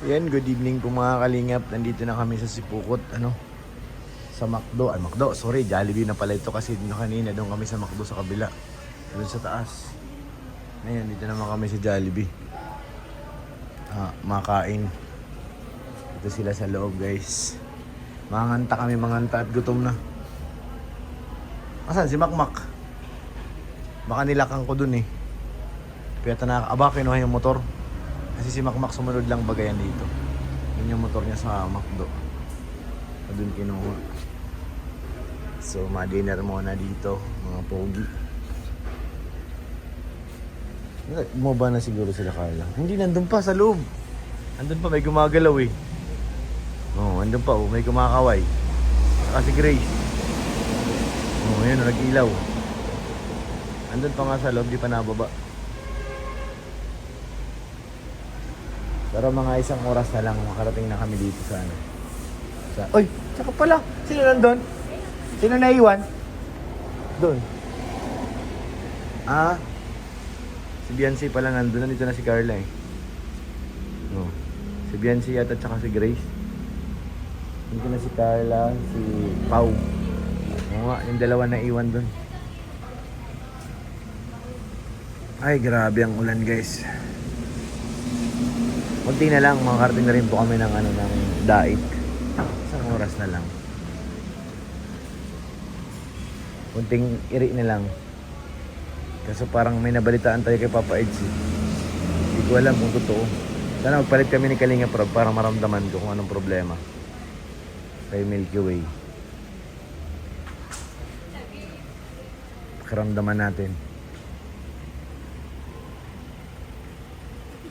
Yan, good evening po mga kalingap. Nandito na kami sa Sipukot, sa McDo. Sorry, Jollibee na pala ito kasi kanina doon kami sa McDo sa kabila. Doon sa taas. Ngayon, dito naman kami sa Jollibee. Makain. Ito sila sa loob, guys. Manganta kami, at gutom na. Asan si Makmak? Baka nilakang ko dun eh. Kaya kinuha yung motor. Kasi si Makmak sumunod lang bagayan dito. Yun yung motor niya sa McDo. Doon kinuha. So, ma-dinner muna dito, mga pogi. Bumaba na siguro sila, Carla. Hindi, nandun pa sa loob. Nandun pa, may gumagalaw eh. Nandun pa, may kumakaway. Saka si Grace. Ayun, nag-ilaw. Nandun pa nga sa loob, di pa nababa. Pero mga isang oras na lang, makarating na kami dito sa Oy! Tsaka pala! Sino nandun? Sino naiwan? Doon. Si Biancy pala nandun. Nandito na si Carla eh. Si Biancy at saka si Grace. Nandito na si Carla, si Pau. Yung dalawa na iwan doon. Ay, grabe ang ulan, guys. Kunti na lang, makakarating na rin po kami ng Daig. Isang oras na lang. Kunting iri na lang. Kasi parang may nabalitaan tayo kay Papa Edge. Hindi ko alam kung totoo. Sana magpalit kami ni Kalinga Prab para maramdaman ko kung anong problema kay Milky Way. Pakiramdaman natin.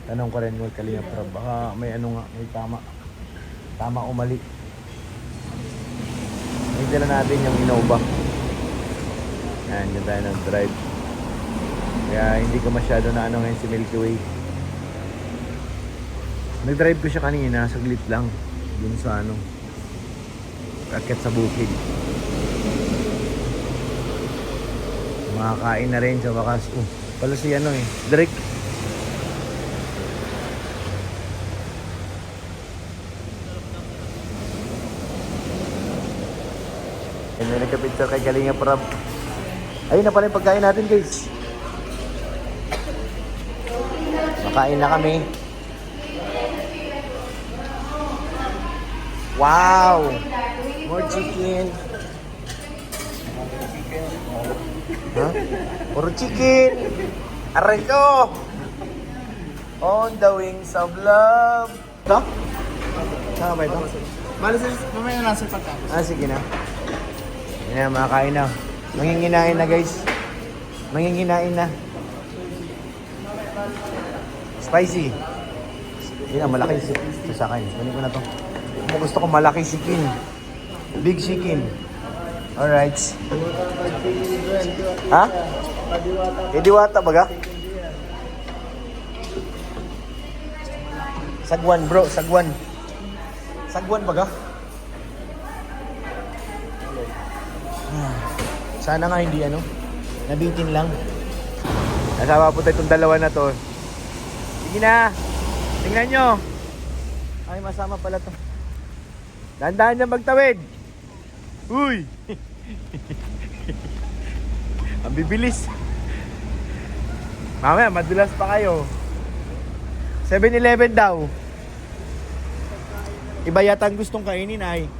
Tanong ko rin kay Kalinga Prab, baka may may tama o mali. Hintila natin yung Innova. Yan, yun tayo nag-drive. Kaya hindi ko masyado na ngayon si Milky Way. Nag-drive ko siya kanina, saglit lang. Dun sa akit sa bukid. Makakain na rin sa wakas. Pala si Drake. May nagka-picture kay Kalinga Prab. Ayun na pala yung pagkain natin, guys. Makain na kami. Wow! More chicken. Puro chicken. Aray ko! On the wings of love. Ito? Saan ba ito? Mamaya na sa pagkain. Sige na. Yan na, makakain na. Manginginain na, guys. Manginginain na. Spicy. Yan, malaki sa akin. Kunin ko na to. Kung gusto ko malaki chicken. Big chicken. Alright. Ha? Diwata baga? Sagwan, bro. Sagwan. Sagwan baga? Sana nga hindi nabitin lang. Nasama po tayo itong dalawa na to. Sige na. Tingnan nyo. Ay, masama pala to. Dahan-dahan niya magtawid. Uy! Ang bibilis. Mamaya, madulas pa kayo. 7-Eleven daw. Iba yata ang gustong kainin ay.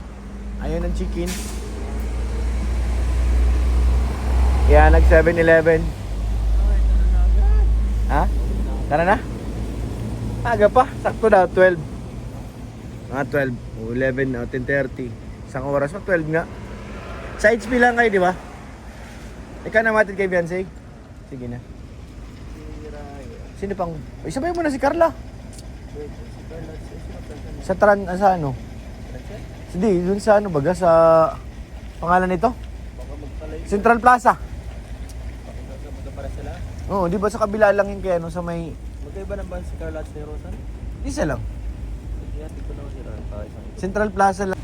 Ayaw ng chicken. Kaya nag 7-Eleven. Ha? Tara na? Aga pa. Sakto na. 12. Mga 12. 11. 10:30. Isang oras pa. 12 nga. Sa HP lang kayo, di ba? Ikaw na matid kay Beyonce. Sige na. Sino pang... Isabay mo na si Carla. Sa Hindi, dun sa baga sa... Pangalan nito? Central Plaza. Oo, di ba sa kabila lang yung kaya sa may... Magkaiba naman si Carla at si Rosan? Isa lang. Hindi ko naman sila. Central Plaza lang.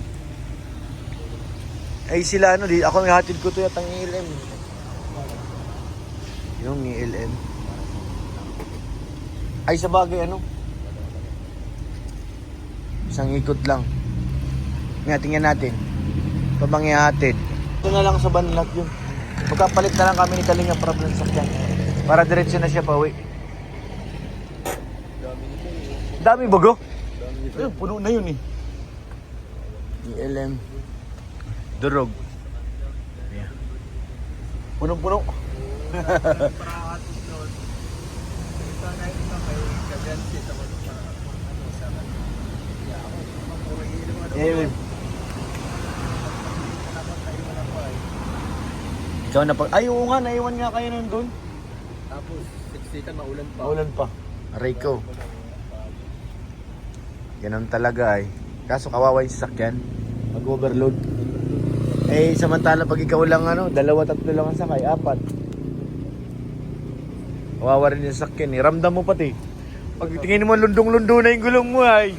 Ay sila ako may hatid ko to yatang ELM. Yung ELM. Ay sa bagay Isang ikot lang. Nga, tingnan natin. Pabang ihatid. Ito na lang sa banlat yun. Magkapalit na lang kami ni Kalinga Prab ng sakyan. Para diretso na siya pauwi. Dami bago? Ayun, puno na yun eh. ELM. Durog. Yeah. Punong-puno. Yeah. Ikaw na pag... Ay, oo nga, naiwan nga kayo nandun. Tapos, siksikan, maulan pa. Maulan pa. Aray ko. Ganun talaga eh. Kaso kawawa yung sasakyan. Mag-overload. Eh, samantala pag ikaw lang ano, 2-3 lang ang sakay, 4. Kawawa rin yung sasakyan eh. Ramdam mo pati. Pag tingin mo lundong-lundo na yung gulong mo ay.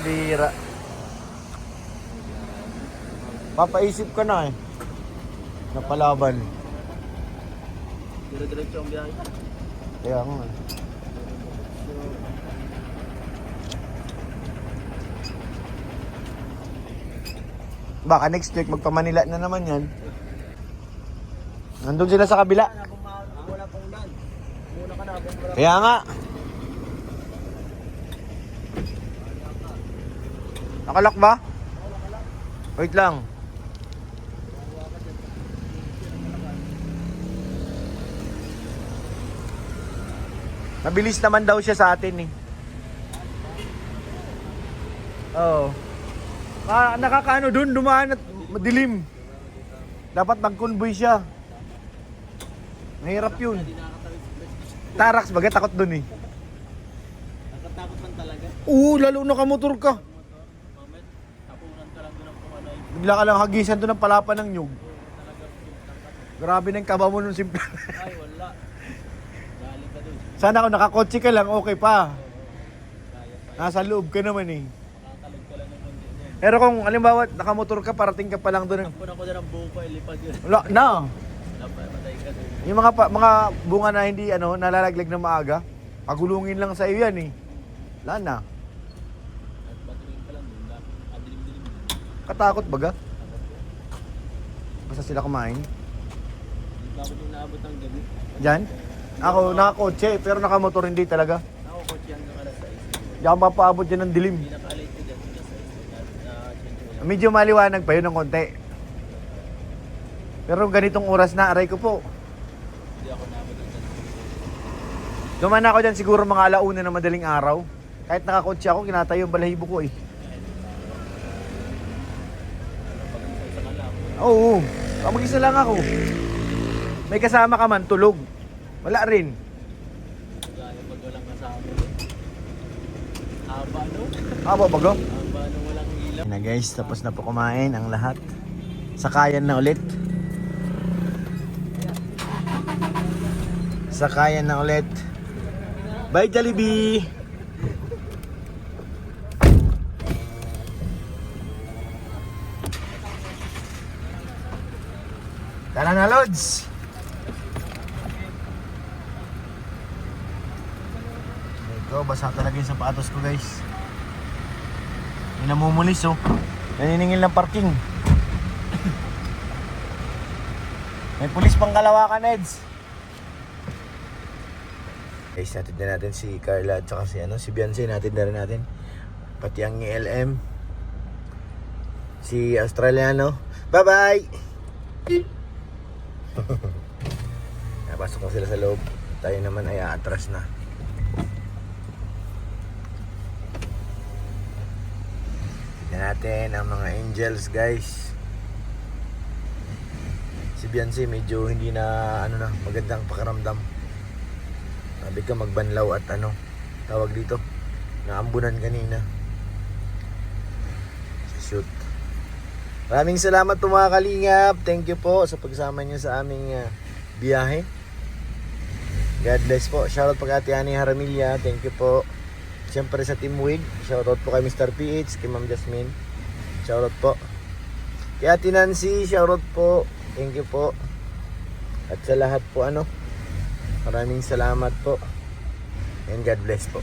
Bira. Papaisip ka na eh. Napalaban. Dire-diretso ang biyahe. Kaya nga. Baka next week magpa-Manila na naman yan. Nandun sila sa kabila. Wala pang ulan. Muna ka na. Kaya nga. Nakalak ba? Wait lang. Mabilis naman daw siya sa atin eh. Oo. Nakakaano dun, dumaan at madilim. Dapat mag-convoy siya. Mahirap yun. Tarax, baga takot dun eh. Nakatakot lang talaga. Oo, lalo nakamotor ka. Moment, tapunan ka lang doon ang kung ano yung Bigla ka lang hagisan doon ng palapa ng nyug. Grabe na yung kaba mo nung simple. ay, wala. Galing ka doon. Sana kung nakakotse ka lang, okay pa. Nasa loob ka naman eh. Makakalog ka lang ng mundo niya. Pero kung halimbawa nakamotor ka, parating ka pa lang doon. Tapunan ko na ng buko, ilipad yun. Wala na. Napatay ka doon. Yung mga bunga na hindi nalalaglag na maaga, pagulungin lang sa iyo yan eh. Wala na. At batingin ka lang doon. Adilim-dilim. Katakot baga. Basta sila kumain. Bakit yung naabot ng gabi? Diyan? Ako nakakotse pero nakamotor hindi talaga. Ako, coach yan ng alas 6. Hindi ako mapaabot dyan ng dilim. Pinaka-late ko dyan, alas 6. Medyo maliwanag pa yun ng konti. Pero ganitong oras na, aray ko po. Hindi ako naabot ng gabi. Dumaan ako dyan siguro mga alauna na madaling araw. Kahit nakakotse ako, kinatayo yung balahibo ko eh. Pag-isa ka lang. Oo, mag-isa lang ako. May kasama ka man, tulog. Wala rin. Gaya pag walang kasama. Haba no? Aba bago? Haba no walang ilaw. Na guys, tapos na po kumain ang lahat. Sakayan na ulit. Sakayan na ulit. Bye Jollibee! Tara na Lods! Ito, basa talaga yung sapatos ko guys. May namumulis oh. Naniningil ng parking. May pulis pang Kalawakan, Eds. Guys, natin na natin si Carla at saka si Beyonce. Natin na rin natin. Pati ang ELM. Si Australiano. Bye-bye! Napasok na sila sa loob. Tayo naman ay aatras na. Tignan natin ang mga angels, guys. Si Beyonce medyo hindi na magandang pakiramdam. Sabi ka magbanlaw at tawag dito, naambunan kanina sa shoot. Maraming salamat po mga kalingap. Thank you po sa pagsama niyo sa aming biyahe. God bless po. Shoutout po kay Ate Ani Haramilla. Thank you po. Siyempre sa Team Wig. Shoutout po kay Mr. PH, kay Ma'am Jasmine. Shoutout po. Kay Ate Nancy, shoutout po. Thank you po. At sa lahat po maraming salamat po. And God bless po.